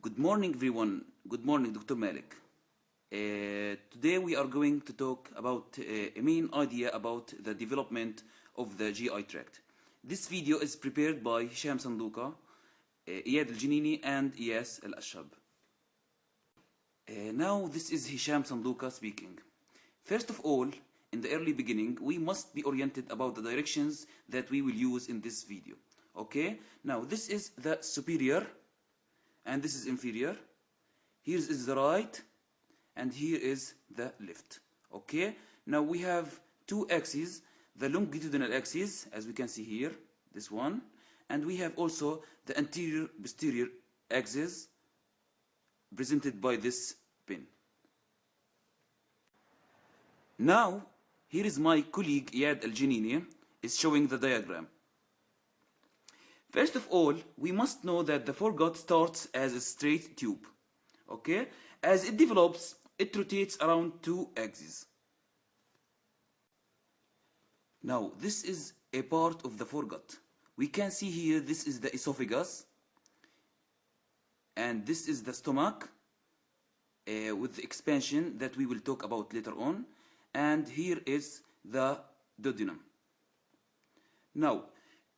Good morning, everyone. Good morning, Dr. Malik. Today we are going to talk about a main idea about the development of the GI tract. This video is prepared by Hisham Sanduka, Iyad Al-Janini, and Iyas Al-Ashab. Now this is Hisham Sanduka speaking. First of all, in the early beginning, we must be oriented about the directions that we will use in this video. Okay? Now this is the superior and this is inferior. Here is the right and here is the left. Okay? Now we have two axes, the longitudinal axis, as we can see here, this one, and we have also the anterior posterior axis presented by this pin. Now here is my colleague Iyad Al-Janini is showing the diagram. First of all, we must know that the foregut starts as a straight tube. Okay? As it develops, it rotates around two axes. Now, this is a part of the foregut. We can see here, this is the esophagus. And this is the stomach with the expansion that we will talk about later on. And here is the duodenum. Now,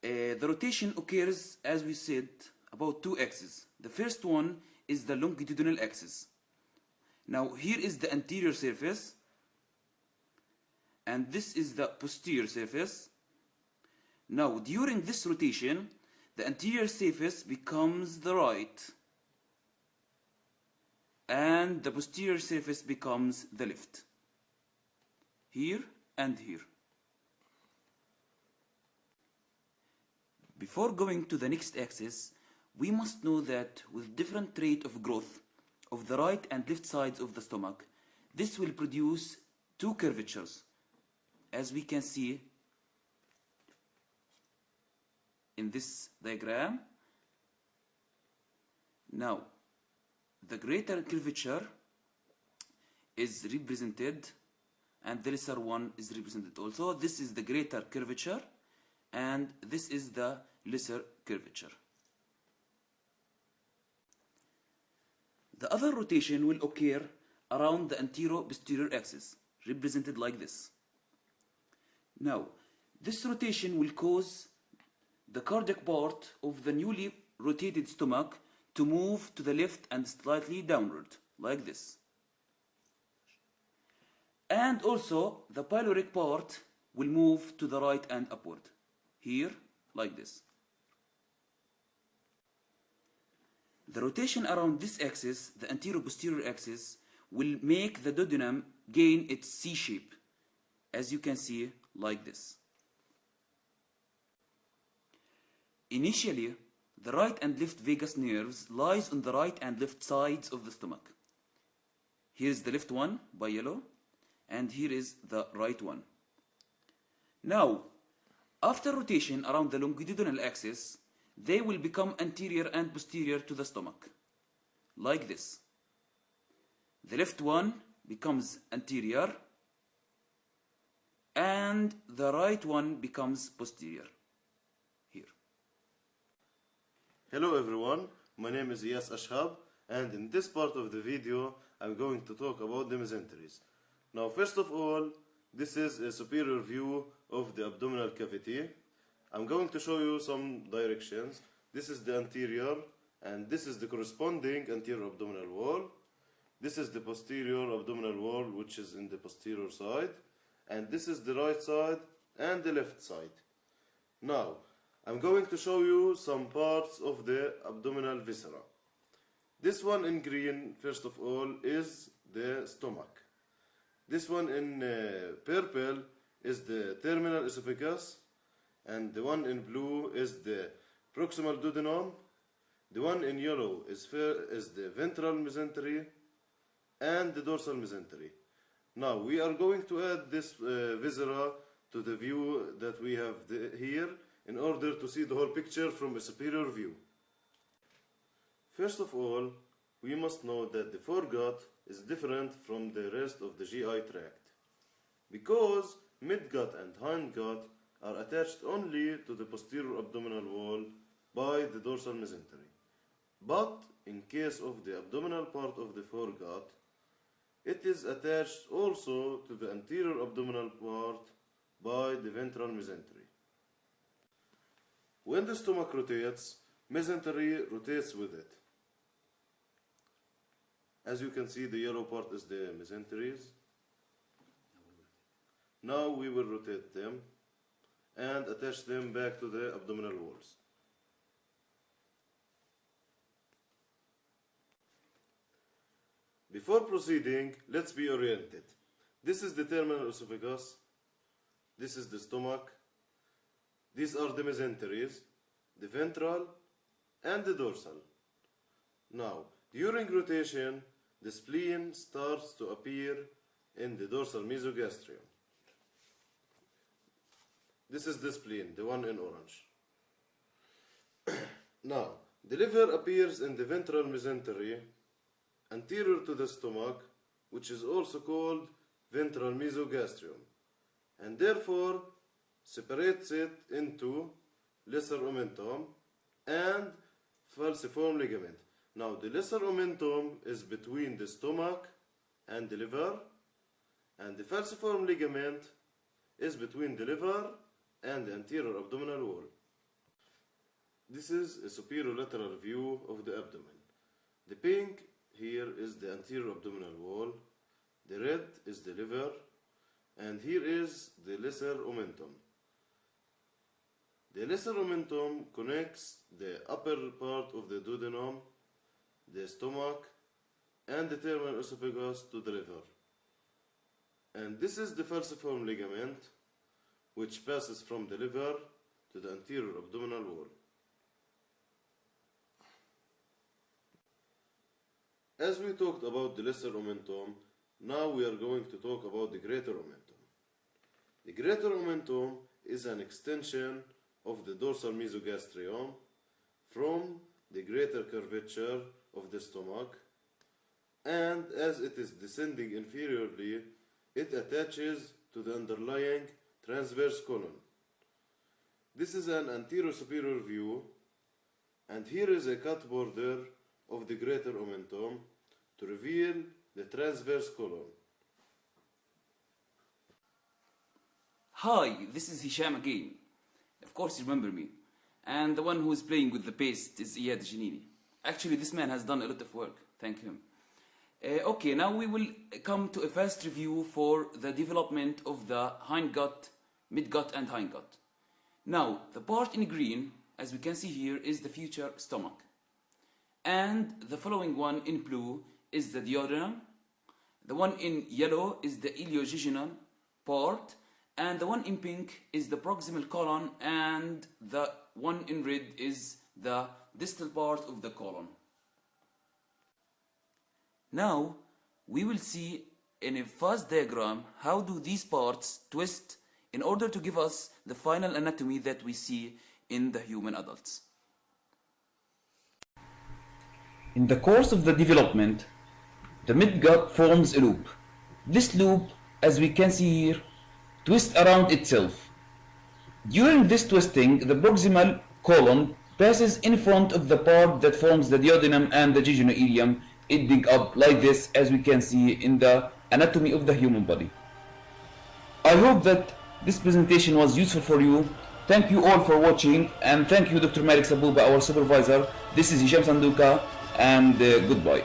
the rotation occurs, as we said, about two axes. The first one is the longitudinal axis. Now here is the anterior surface and this is the posterior surface. Now during this rotation, the anterior surface becomes the right and the posterior surface becomes the left. Here and here. Before going to the next axis, we must know that with different rate of growth of the right and left sides of the stomach, this will produce two curvatures, as we can see in this diagram. Now, the greater curvature is represented and the lesser one is represented also. This is the greater curvature and this is the lesser curvature. The other rotation will occur around the anterior-posterior axis, represented like this. Now, this rotation will cause the cardiac part of the newly rotated stomach to move to the left and slightly downward, like this. And also, the pyloric part will move to the right and upward, here, like this. The rotation around this axis, the anterior-posterior axis, will make the duodenum gain its C shape, as you can see, like this. Initially, the right and left vagus nerves lies on the right and left sides of the stomach. Here is the left one by yellow, and here is the right one. Now, after rotation around the longitudinal axis, they will become anterior and posterior to the stomach, like this. The left one becomes anterior and the right one becomes posterior, here. Hello everyone, my name is Iyas Ashab, and in this part of the video I'm going to talk about the mesenteries. Now first of all, this is a superior view of the abdominal cavity. I'm going to show you some directions. This is the anterior and this is the corresponding anterior abdominal wall. This is the posterior abdominal wall, which is in the posterior side, and this is the right side and the left side. Now I'm going to show you some parts of the abdominal viscera. This one in green, first of all, is the stomach. This one in purple is the terminal esophagus, and the one in blue is the proximal duodenum. The one in yellow is the ventral mesentery and the dorsal mesentery. Now we are going to add this viscera to the view that we have here in order to see the whole picture from a superior view. First of all, we must know that the foregut is different from the rest of the GI tract, because midgut and hindgut are attached only to the posterior abdominal wall by the dorsal mesentery. But in case of the abdominal part of the foregut, it is attached also to the anterior abdominal part by the ventral mesentery. When the stomach rotates, mesentery rotates with it. As you can see, the yellow part is the mesenteries. Now we will rotate them and attach them back to the abdominal walls. Before proceeding, let's be oriented. This is the terminal esophagus. This is the stomach. These are the mesenteries, the ventral, and the dorsal. Now, during rotation, the spleen starts to appear in the dorsal mesogastrium. This is the spleen, the one in orange. Now, the liver appears in the ventral mesentery, anterior to the stomach, which is also called ventral mesogastrium, and therefore separates it into lesser omentum and falciform ligament. Now, the lesser omentum is between the stomach and the liver, and the falciform ligament is between the liver and the anterior abdominal wall. This is a superior lateral view of the abdomen. The pink here is the anterior abdominal wall, the red is the liver, and here is the lesser omentum. The lesser omentum connects the upper part of the duodenum, the stomach, and the terminal esophagus to the liver. And this is the falciform ligament, which passes from the liver to the anterior abdominal wall. As we talked about the lesser omentum, now we are going to talk about the greater omentum. The greater omentum is an extension of the dorsal mesogastrium from the greater curvature of the stomach, and as it is descending inferiorly, it attaches to the underlying transverse colon. This is an anterior superior view, and here is a cut border of the greater omentum to reveal the transverse colon. Hi, this is Hisham again. Of course you remember me. And the one who is playing with the paste is Iyad Janini. Actually, this man has done a lot of work. Thank him. Okay, now we will come to a fast review for the development of the hindgut, midgut, and hindgut. Now, the part in green, as we can see here, is the future stomach. And the following one in blue is the duodenum. The one in yellow is the ileojejunal part. And the one in pink is the proximal colon, and the one in red is the distal part of the colon. Now, we will see in a fast diagram how do these parts twist in order to give us the final anatomy that we see in the human adults. In the course of the development, the midgut forms a loop. This loop, as we can see here, twists around itself. During this twisting, the proximal colon passes in front of the part that forms the duodenum and the jejunum, ending up like this, as we can see in the anatomy of the human body. I hope that this presentation was useful for you. Thank you all for watching, and thank you Dr. Malik Sabuba, our supervisor. This is Hisham Sanduka, and goodbye.